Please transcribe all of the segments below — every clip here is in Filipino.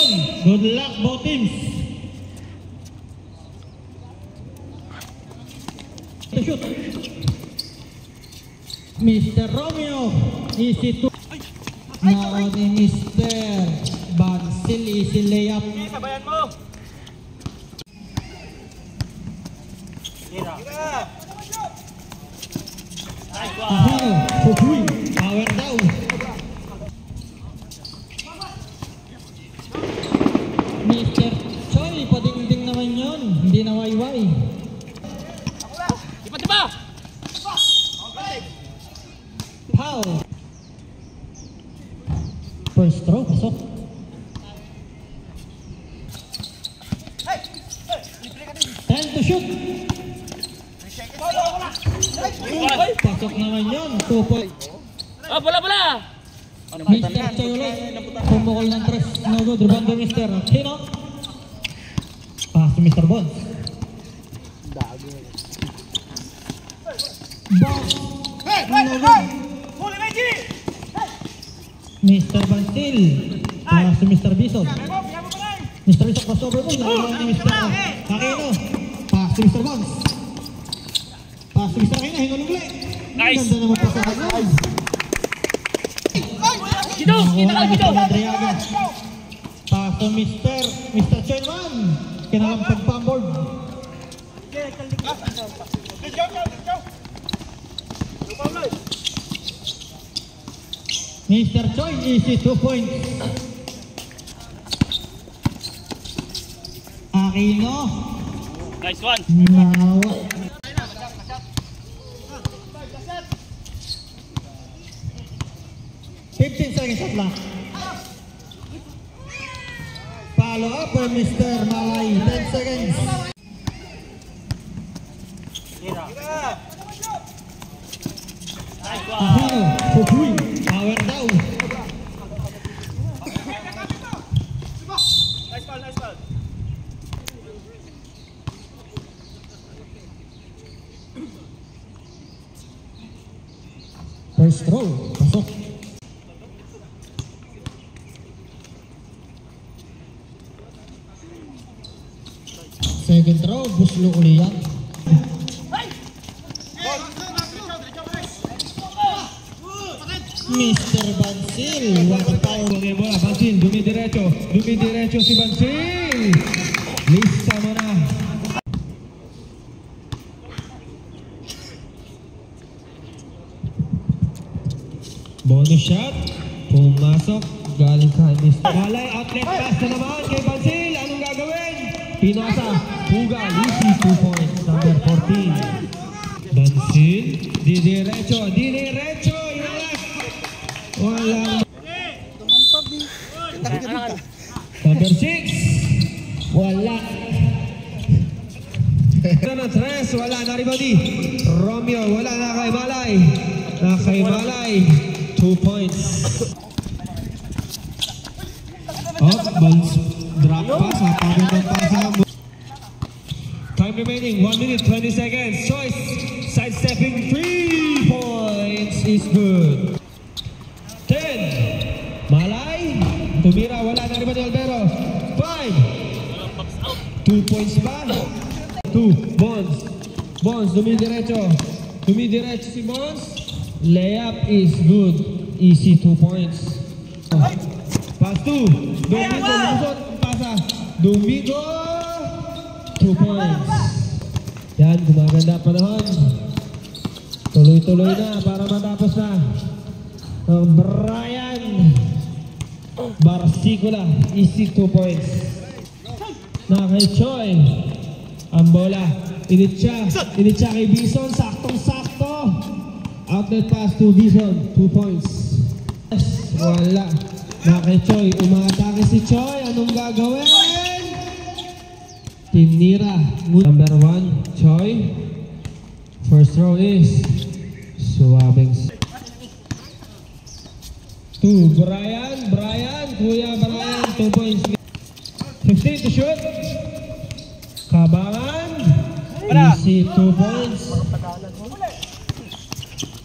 yun. Good luck both teams. Shoot. Mr. Romeo, easy to. Now ni Mr. Bansil, easy layup. Sabayan mo. Ahino, Pupuy, power down. Mr. Choi, pading-ding naman yun. Hindi na wayway. Diba? Foul. First throw, pasok. Time to shoot. Pasok naman yun. 2 points. Oh, bola. Mr. Choi ulit. Pumukol ng 3. No good. Rebound by Mr. Sino? Pass to Mr. Bonds. Bonds. No good. Mr. Bansil. Pass to Mr. Bison. Mr. Bison crossover mo. Nakakuha ni Mr. Aquino. Pass to Mr. Bonds. Pass to Mr. Aquino. Hinulong ulit. Nice. Ganda naman pa sa kanya. Gido. Pass to Mr. Chenman. Kinalampag pa ang board. Mr. Choi, easy 2 points. Aquino. Nice one. Nawa. Seconds shot lang. Follow up for Mr. Malay. 10 seconds. Ahino, Pupuy, power down. Nice ball. First throw, pasok. Second throw, buslo uli yan. Mr. Bansil, what a power. Okay bola, Bansil, dumidiretso si Bansil. Lista mo na. Bonus shot, pumasok, galing kay Mr. Malay, outlet pass na naman kay Bansil. Anong gagawin? Pinasa, Pugal, easy 2 points, number 14. Bansil, didiretso, wala. Number 6, wala. Number 3, wala na rebound. Romeo, wala na kay Malay. 2 points. Balls, drop pass, napagandang pasa. Time remaining, 1 minute, 20 seconds. Choice, sidestepping, 3 points is good. 10, Malay, tumira, wala na rin ba ni Albero? 5, 2 points pa. 2, Bonds, dumidiretso si Bonds. Layup is good, easy 2 points. Pass 2, Domingo, 2 points. Yan, gumaganda panahon. Tuloy-tuloy na para matapos na. Brian Barsicula, easy 2 points. Na kay Choi, ang bola, initcha kay Bison, saktong-sakto. Outlet pass to Bison, 2 points. Wala. Na kay Choi, umatake si Choi, anong gagawin? Tinira. Number 1, Choi. First throw is suwabing. 2, Brian, Kuya Brian, 2 points. 15 to shoot. Kabangan, easy 2 points.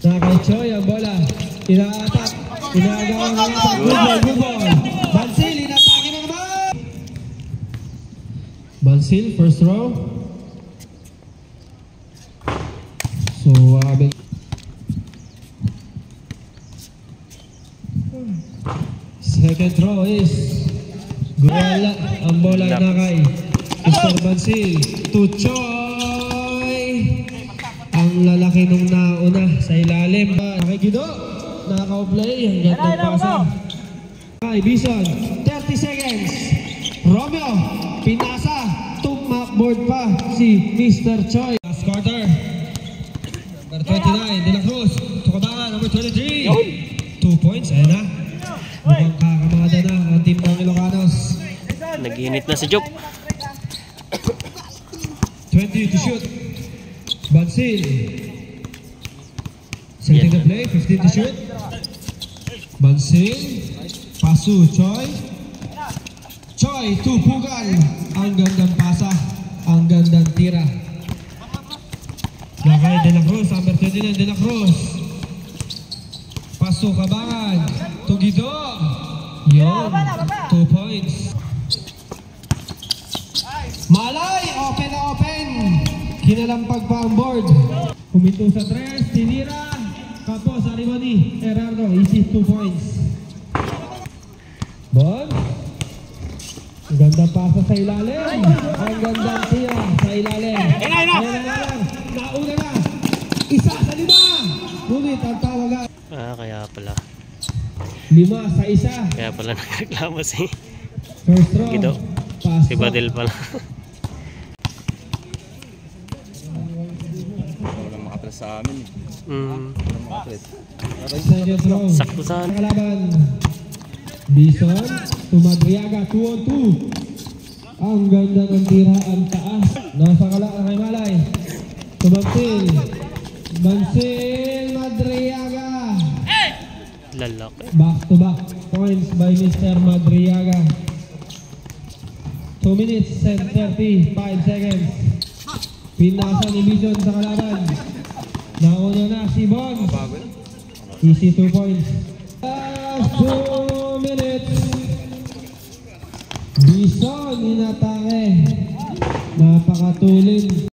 Na kay Choi, ang bola, ina-attack, inagawa ng attack, good ball. Bansil, inatake na naman. Bansil, first row. Suwabe. Second row is Guala. Ang bola na kay Mr. Bansil to Choi. Ang lalaki nung nauna sa ilalim. Nakikido. Nakaka-play. Ang gandang pasa. Kay Bison. 30 seconds. Romeo. Pinasa. Tumakboard pa si Mr. Choi. Last quarter. Number 29. De La Cruz. Tukabangan. Number 23. 2 points. Ayan na. Mukhang kakamada na ang team ng Ilocanos. Nag-init na si Joke. 20 to shoot. Bansil. Setting the play. 15 to shoot. Bansil. Pasu. Choi. Choi to Pugal. Ang gandang pasa. Ang gandang tira. Lakay De La Cruz. Number 29 De La Cruz. Pasu Kabangan. Tugido. Yun. 2 points. Malay. Open na open. Kinalampag pa ang board. Huminto sa 3. Tinira. Kapos. Arimoni. Gerardo. Easy 2 points. Bon. Ang gandang pasa sa ilalim. Ang gandang tira sa ilalim. Ayan na lang. Nauna na. Isa sa 5. Ngunit ang tawagan. Kaya pala. 5 sa 1. Kaya pala nagreklamo si First row. Guido. Pass Si Badil pala. Walang makatras sa amin. Walang makatras. Second row. Sakto saan. Kalaban. Bison. Tumadriaga. 2 on 2. Ang ganda ng tira. Ang taas. Nasa kay Malay. Tumantil. Bansil. Madriaga. Lalaki. Back to back points by Mr. Madriaga. 2 minutes and 35 seconds. Pinasa ni Bison sa kalaban. Nauna na si Bons. Easy 2 points. Last 2 minutes. Bison inatake. Napakatulin.